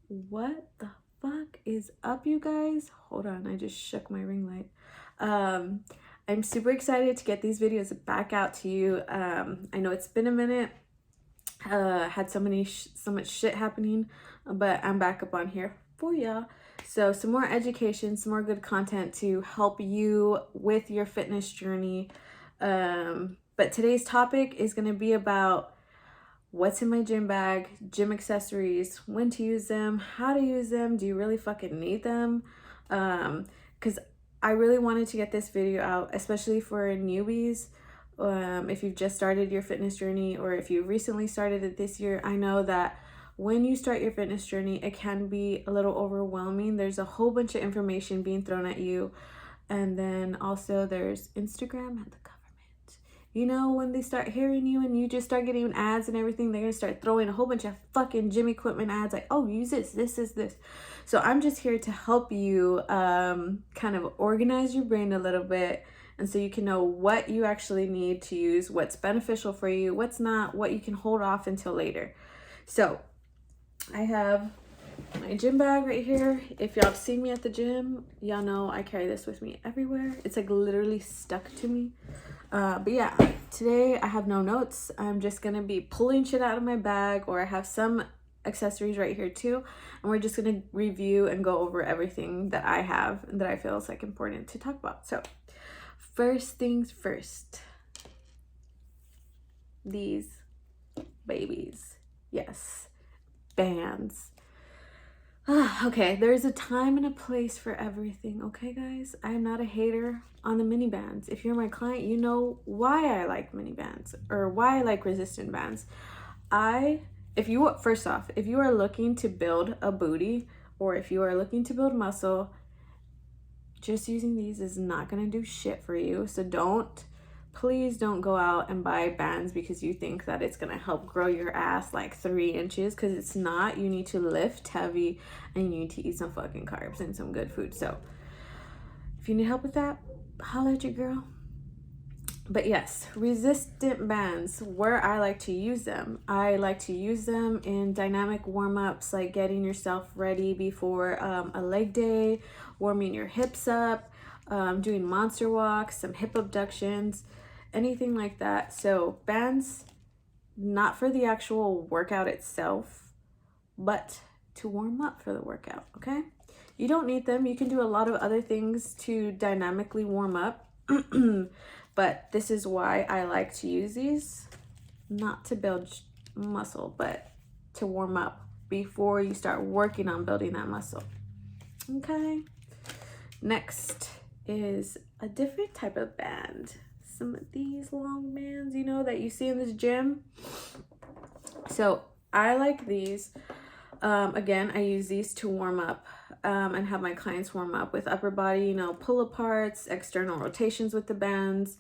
What the fuck is up, you guys? Hold on, I just shook my ring light. I'm super excited to get these videos back out to you. I know it's been a minute. Had so much shit happening, but I'm back up on here for ya. So some more education, some more good content to help you with your fitness journey. But today's topic is going to be about what's in my gym bag, gym accessories, when to use them, how to use them, do you really fucking need them? Because I really wanted to get this video out, especially for newbies. If you've just started your fitness journey or if you recently started it this year, I know that when you start your fitness journey, it can be a little overwhelming. There's a whole bunch of information being thrown at you. And then also there's Instagram and the government. You know, when they start hearing you and you just start getting ads and everything, they're gonna start throwing a whole bunch of fucking gym equipment ads like, oh, use this is this. So I'm just here to help you kind of organize your brain a little bit, and so you can know what you actually need to use, what's beneficial for you, what's not, what you can hold off until later. So I have my gym bag right here. If y'all have seen me at the gym, y'all know I carry this with me everywhere. It's like literally stuck to me. But yeah, today I have no notes. I'm just gonna be pulling shit out of my bag, or I have some accessories right here too, and we're just gonna review and go over everything that I have and that I feel is like important to talk about. So first things first, these babies. Yes, bands. Okay, there's a time and a place for everything, okay guys? I'm not a hater on the mini bands. If you're my client, you know why I like mini bands or why I like resistant bands. First off, if you are looking to build a booty or if you are looking to build muscle, just using these is not gonna do shit for you. So please don't go out and buy bands because you think that it's gonna help grow your ass like 3 inches, because it's not. You need to lift heavy and you need to eat some fucking carbs and some good food. So if you need help with that, holla at your girl. But yes, resistant bands, where I like to use them. I like to use them in dynamic warm-ups, like getting yourself ready before a leg day, warming your hips up, doing monster walks, some hip abductions, anything like that. So bands, not for the actual workout itself, but to warm up for the workout, okay? You don't need them. You can do a lot of other things to dynamically warm up. But this is why I like to use these, not to build muscle, but to warm up before you start working on building that muscle, okay? Next is a different type of band. Some of these long bands, you know, that you see in this gym. So I like these. Again, I use these to warm up and have my clients warm up with upper body, you know, pull aparts, external rotations with the bands,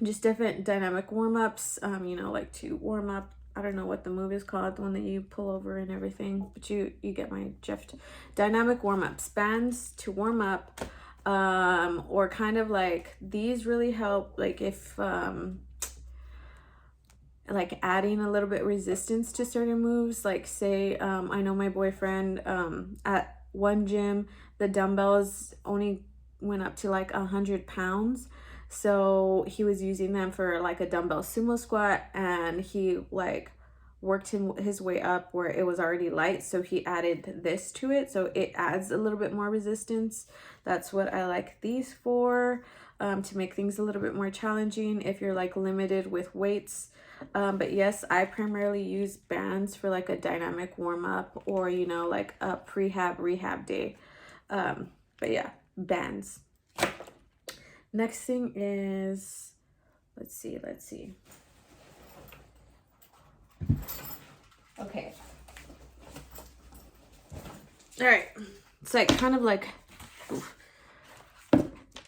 just different dynamic warm ups, you know, like to warm up. I don't know what the move is called, the one that you pull over and everything, but you get my drift. Dynamic warm ups, bands to warm up, or kind of like these really help, like if like adding a little bit resistance to certain moves. Like say I know my boyfriend at one gym, the dumbbells only went up to like 100 pounds, so he was using them for like a dumbbell sumo squat, and he like worked his way up where it was already light, so he added this to it, so it adds a little bit more resistance. That's what I like these for, to make things a little bit more challenging if you're like limited with weights. But yes, I primarily use bands for like a dynamic warm-up, or you know, like a rehab day. But yeah, bands. Next thing is, let's see. Okay. All right. It's like kind of like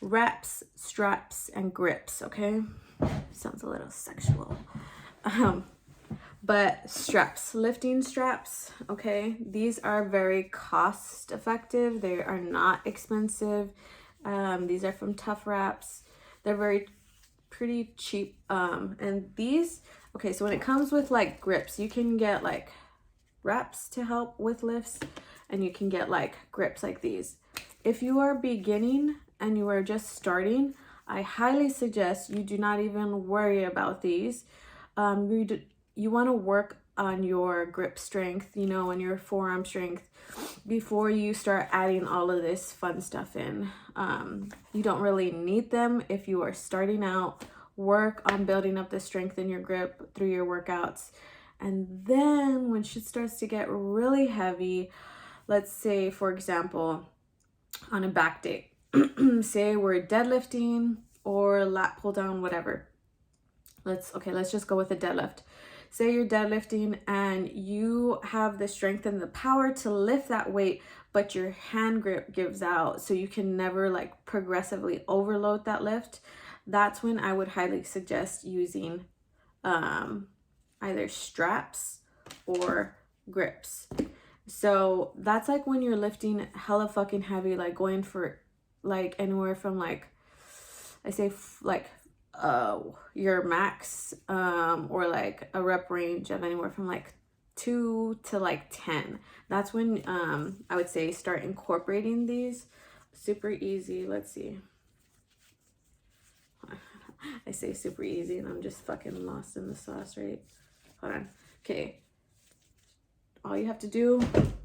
wraps, straps, and grips, okay? Sounds a little sexual. But straps, lifting straps, okay? These are very cost effective. They are not expensive. These are from Tough Wraps. They're pretty cheap. And these, okay, so when it comes with like grips, you can get like wraps to help with lifts, and you can get like grips like these. If you are beginning and you are just starting, I highly suggest you do not even worry about these. You want to work on your grip strength, you know, and your forearm strength before you start adding all of this fun stuff in. You don't really need them if you are starting out. Work on building up the strength in your grip through your workouts. And then when shit starts to get really heavy, let's say, for example, on a back day, say we're deadlifting or lat pull down, whatever. Let's just go with a deadlift. Say you're deadlifting and you have the strength and the power to lift that weight, but your hand grip gives out, so you can never like progressively overload that lift. That's when I would highly suggest using either straps or grips. So that's like when you're lifting hella fucking heavy, like going for like anywhere from like, I say like your max or like a rep range of anywhere from like 2 to like 10. That's when I would say start incorporating these. Super easy. Let's see. I say super easy and I'm just fucking lost in the sauce, right? Hold on. Okay. All you have to do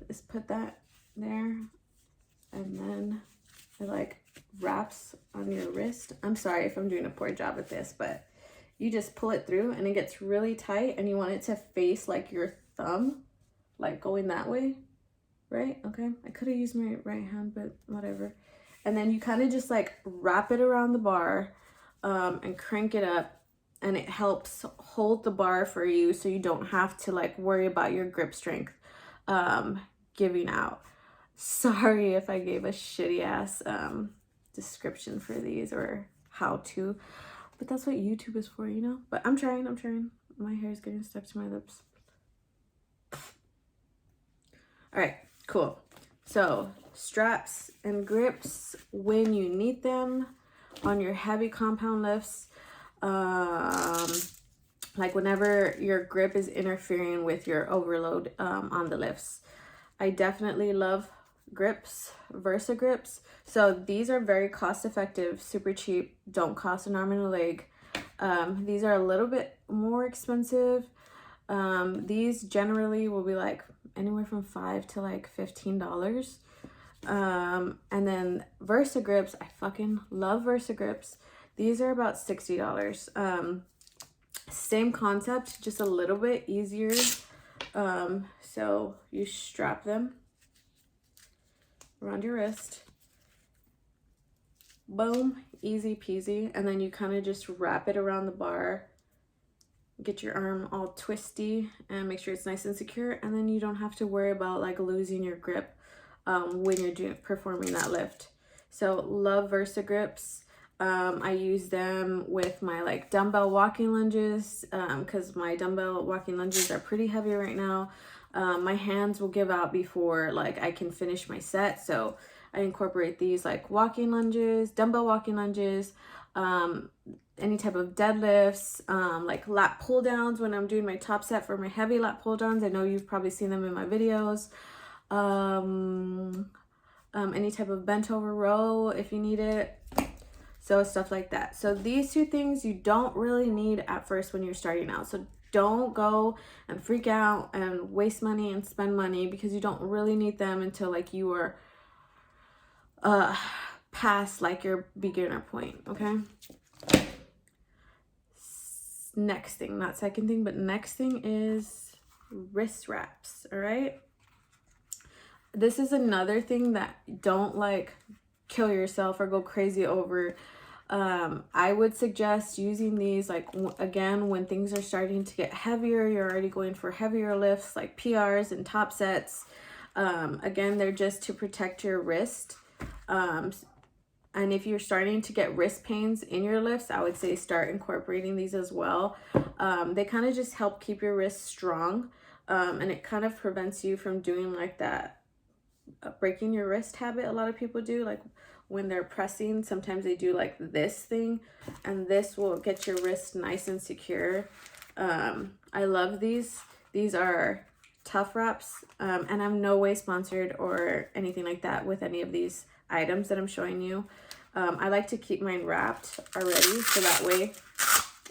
is put that there, and then it like wraps on your wrist. I'm sorry if I'm doing a poor job at this, but you just pull it through and it gets really tight, and you want it to face like your thumb, like going that way, right? Okay, I could have used my right hand, but whatever. And then you kind of just like wrap it around the bar and crank it up, and it helps hold the bar for you so you don't have to like worry about your grip strength giving out. Sorry if I gave a shitty ass description for these or how to, but that's what YouTube is for, you know? But I'm trying. My hair is getting stuck to my lips. All right, cool. So straps and grips when you need them on your heavy compound lifts. Like whenever your grip is interfering with your overload on the lifts. I definitely love grips, Versa grips. So these are very cost effective, super cheap, don't cost an arm and a leg. These are a little bit more expensive. These generally will be like anywhere from $5 to like $15. And then Versa grips, I fucking love Versa grips. These are about $60. Same concept, just a little bit easier. So you strap them around your wrist. Boom, easy peasy. And then you kind of just wrap it around the bar. Get your arm all twisty and make sure it's nice and secure. And then you don't have to worry about like losing your grip when you're performing that lift. So love Versa grips. I use them with my like dumbbell walking lunges because my dumbbell walking lunges are pretty heavy right now. My hands will give out before like I can finish my set, so I incorporate these like walking lunges, dumbbell walking lunges, any type of deadlifts, like lat pull downs when I'm doing my top set for my heavy lat pull downs. I know you've probably seen them in my videos. Any type of bent over row if you need it. So stuff like that. So these two things you don't really need at first when you're starting out. So don't go and freak out and waste money and spend money because you don't really need them until like you are past like your beginner point, okay? Next thing, not second thing, but next thing is wrist wraps, all right? This is another thing that don't like kill yourself or go crazy over. I would suggest using these like again when things are starting to get heavier, you're already going for heavier lifts like PRs and top sets. Again, they're just to protect your wrist. And if you're starting to get wrist pains in your lifts, I would say start incorporating these as well. They kind of just help keep your wrist strong, and it kind of prevents you from doing like that breaking your wrist habit a lot of people do. Like when they're pressing, sometimes they do like this thing, and this will get your wrist nice and secure. I love these. These are Tough Wraps, and I'm no way sponsored or anything like that with any of these items that I'm showing you. I like to keep mine wrapped already, so that way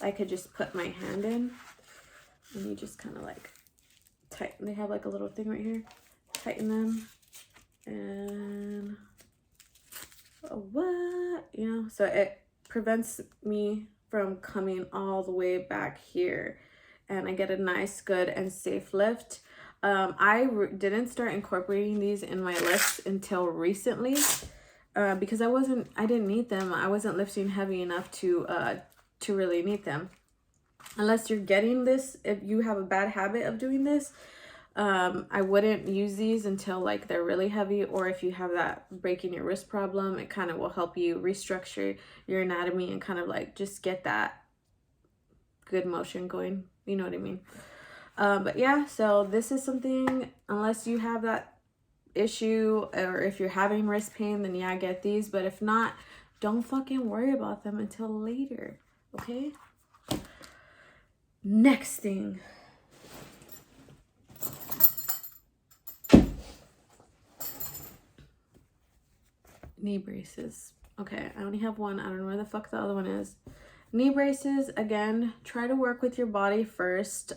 I could just put my hand in and you just kind of like tighten. They have like a little thing right here, tighten them, and what, you know, so it prevents me from coming all the way back here, and I get a nice, good, and safe lift. I didn't start incorporating these in my lifts until recently, because I didn't need them. I wasn't lifting heavy enough to really need them. Unless you're getting this, if you have a bad habit of doing this, I wouldn't use these until like they're really heavy, or if you have that breaking your wrist problem, it kind of will help you restructure your anatomy and kind of like just get that good motion going, you know what I mean? But yeah, so this is something, unless you have that issue, or if you're having wrist pain, then yeah, get these. But if not, don't fucking worry about them until later, okay? Next thing, knee braces. Okay, I only have one. I don't know where the fuck the other one is. Knee braces, again, try to work with your body first.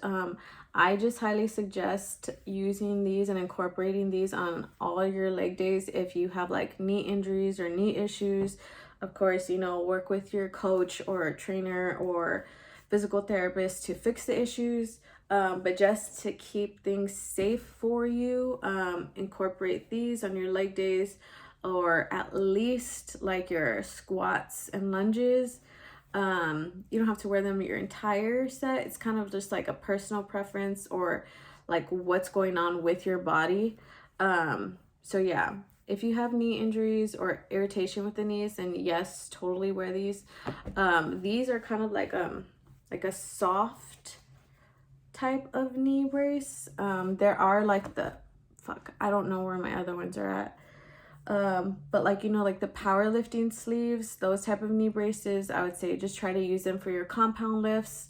I just highly suggest using these and incorporating these on all your leg days if you have like knee injuries or knee issues. Of course, you know, work with your coach or trainer or physical therapist to fix the issues. But just to keep things safe for you, incorporate these on your leg days, or at least like your squats and lunges. You don't have to wear them your entire set. It's kind of just like a personal preference, or like what's going on with your body. So yeah, if you have knee injuries or irritation with the knees, then yes, totally wear these. These are kind of like a soft type of knee brace. There are like I don't know where my other ones are at. But like, you know, like the powerlifting sleeves, those type of knee braces, I would say just try to use them for your compound lifts,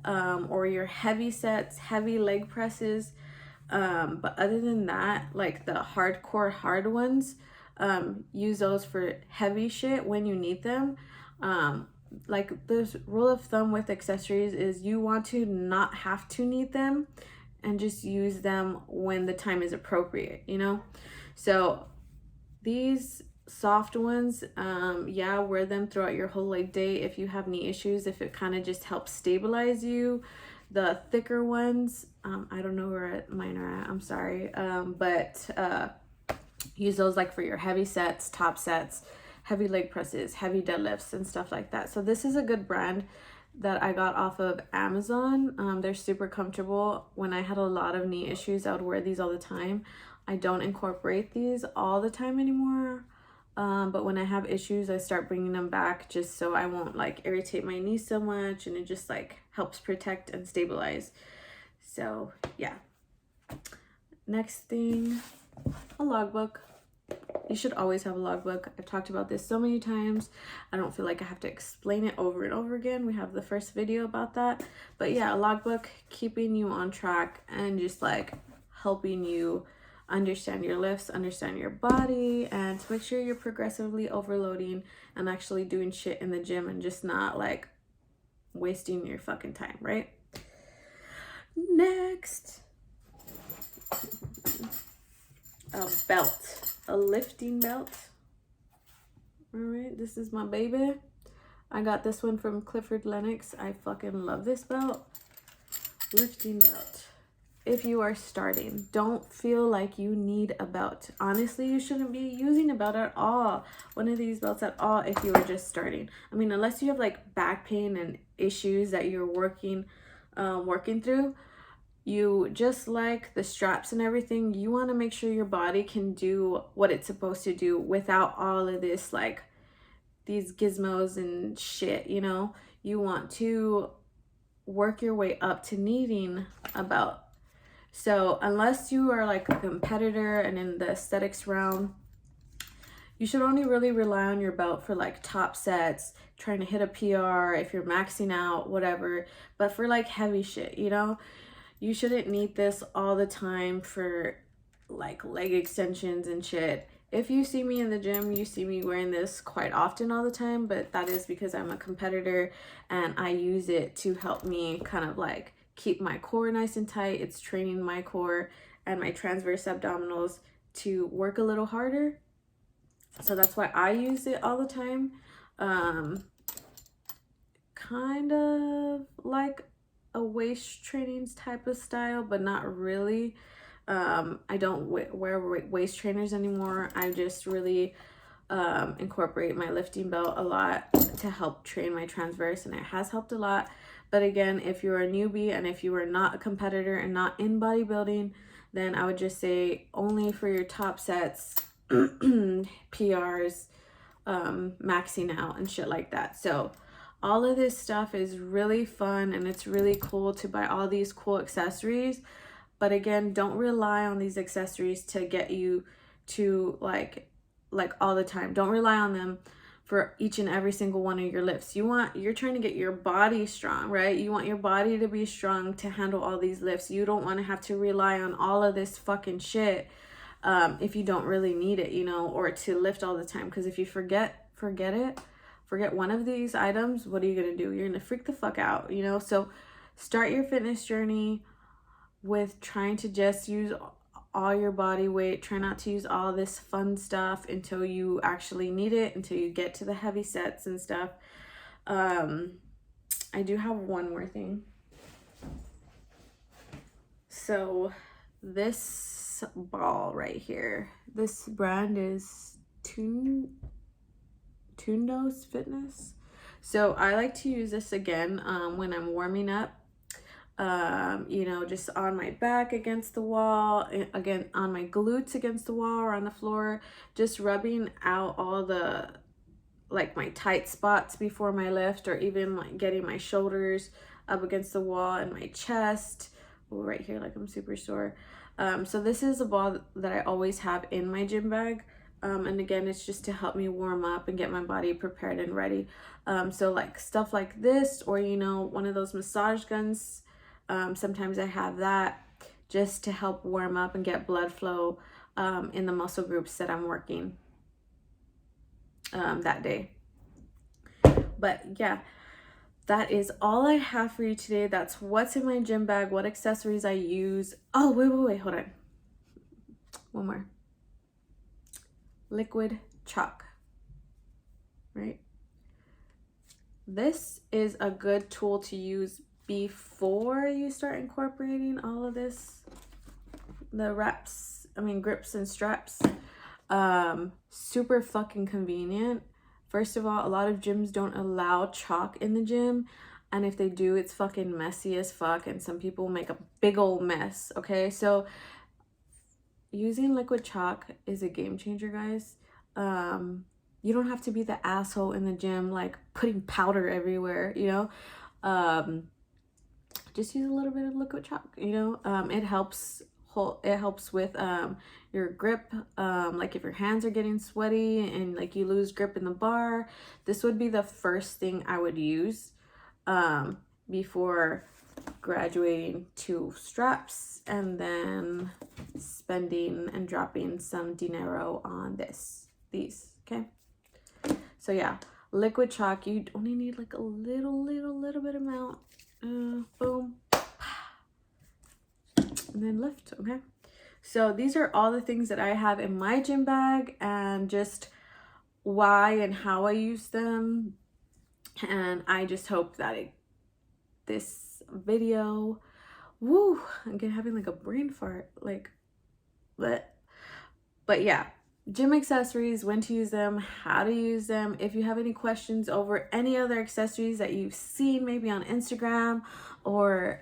or your heavy sets, heavy leg presses. But other than that, like the hardcore hard ones, use those for heavy shit when you need them. Like this rule of thumb with accessories is you want to not have to need them and just use them when the time is appropriate, you know? So these soft ones, yeah, wear them throughout your whole leg day if you have knee issues, if it kind of just helps stabilize you. The thicker ones, I don't know where mine are at, I'm sorry, but use those like for your heavy sets, top sets, heavy leg presses, heavy deadlifts, and stuff like that. So this is a good brand that I got off of Amazon. They're super comfortable. When I had a lot of knee issues, I would wear these all the time. I don't incorporate these all the time anymore, but when I have issues, I start bringing them back just so I won't like irritate my knees so much, and it just like helps protect and stabilize. So yeah. Next thing, a logbook. You should always have a logbook. I've talked about this so many times. I don't feel like I have to explain it over and over again. We have the first video about that. But yeah, a logbook, keeping you on track and just like helping you understand your lifts, understand your body, and to make sure you're progressively overloading and actually doing shit in the gym and just not like wasting your fucking time, right? Next, a belt, a lifting belt. All right, this is my baby. I got this one from Clifford Lennox. I fucking love this belt. Lifting belt. If you are starting, don't feel like you need a belt. Honestly, you shouldn't be using a belt at all, one of these belts at all, if you are just starting. I mean, unless you have like back pain and issues that you're working through, you just like the straps and everything, you want to make sure your body can do what it's supposed to do without all of this, like these gizmos and shit, you know? You want to work your way up to needing a belt. So unless you are like a competitor and in the aesthetics realm, you should only really rely on your belt for like top sets, trying to hit a PR, if you're maxing out, whatever. But for like heavy shit, you know, You shouldn't need this all the time for like leg extensions and shit. If you see me in the gym, you see me wearing this quite often all the time, but that is because I'm a competitor and I use it to help me kind of like keep my core nice and tight. It's training my core and my transverse abdominals to work a little harder. So that's why I use it all the time. Kind of like a waist trainings type of style, but not really. I don't wear waist trainers anymore. I just really incorporate my lifting belt a lot to help train my transverse, and it has helped a lot. But again, if you're a newbie and if you are not a competitor and not in bodybuilding, then I would just say only for your top sets, PRs, maxing out and shit like that. So all of this stuff is really fun, and it's really cool to buy all these cool accessories. But again, don't rely on these accessories to get you to like all the time. Don't rely on them for each and every single one of your lifts. You're trying to get your body strong, right? You want your body to be strong to handle all these lifts. You don't want to have to rely on all of this fucking shit if you don't really need it, you know, or to lift all the time. Because if you forget one of these items, what are you gonna do? You're gonna freak the fuck out, you know? So start your fitness journey with trying to just use all your body weight. Try not to use all this fun stuff until you actually need it, until you get to the heavy sets and stuff. I do have one more thing. So this ball right here, this brand is Tundos Fitness. So I like to use this again when I'm warming up, you know, just on my back against the wall, again on my glutes against the wall or on the floor, just rubbing out all the like my tight spots before my lift, or even like getting my shoulders up against the wall and my chest. Ooh, right here, like I'm super sore. So this is a ball that I always have in my gym bag. And again, it's just to help me warm up and get my body prepared and ready. So like stuff like this, or, you know, one of those massage guns. Sometimes I have that just to help warm up and get blood flow in the muscle groups that I'm working that day. But yeah, that is all I have for you today. That's what's in my gym bag, what accessories I use. Oh, wait, hold on. One more. Liquid chalk, right? This is a good tool to use before you start incorporating all of this, the grips and straps. Super fucking convenient. First of all, a lot of gyms don't allow chalk in the gym, and if they do, it's fucking messy as fuck, and some people make a big old mess. Okay, so using liquid chalk is a game changer, guys. You don't have to be the asshole in the gym like putting powder everywhere, you know. Just use a little bit of liquid chalk, you know. It helps with your grip, like if your hands are getting sweaty and like you lose grip in the bar. This would be the first thing I would use before graduating to straps, and then spending and dropping some dinero on these, okay? So yeah, liquid chalk, you only need like a little bit amount. Boom, and then lift. Okay, so these are all the things that I have in my gym bag, and just why and how I use them. And I just hope that this video, woo, I'm having like a brain fart, like, but yeah, gym accessories, when to use them, how to use them. If you have any questions over any other accessories that you've seen maybe on Instagram, or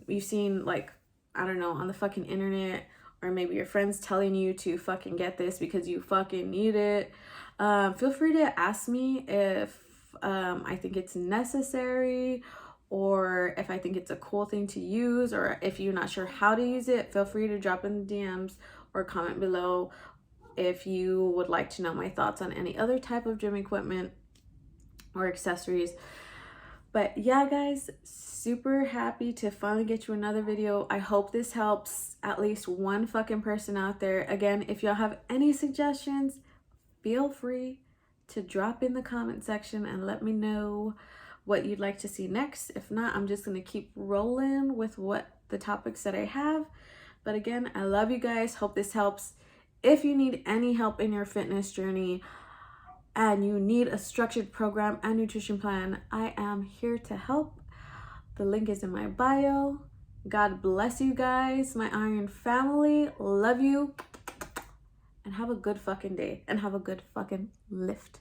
you've seen like, I don't know, on the fucking internet, or maybe your friends telling you to fucking get this because you fucking need it, feel free to ask me if I think it's necessary, or if I think it's a cool thing to use, or if you're not sure how to use it. Feel free to drop in the DMs or comment below if you would like to know my thoughts on any other type of gym equipment or accessories. But yeah, guys, super happy to finally get you another video. I hope this helps at least one fucking person out there. Again, if y'all have any suggestions, feel free to drop in the comment section and let me know what you'd like to see next. If not, I'm just going to keep rolling with what the topics that I have. But again, I love you guys. Hope this helps. If you need any help in your fitness journey and you need a structured program and nutrition plan, I am here to help. The link is in my bio. God bless you guys, my Iron family. Love you. And have a good fucking day. And have a good fucking lift.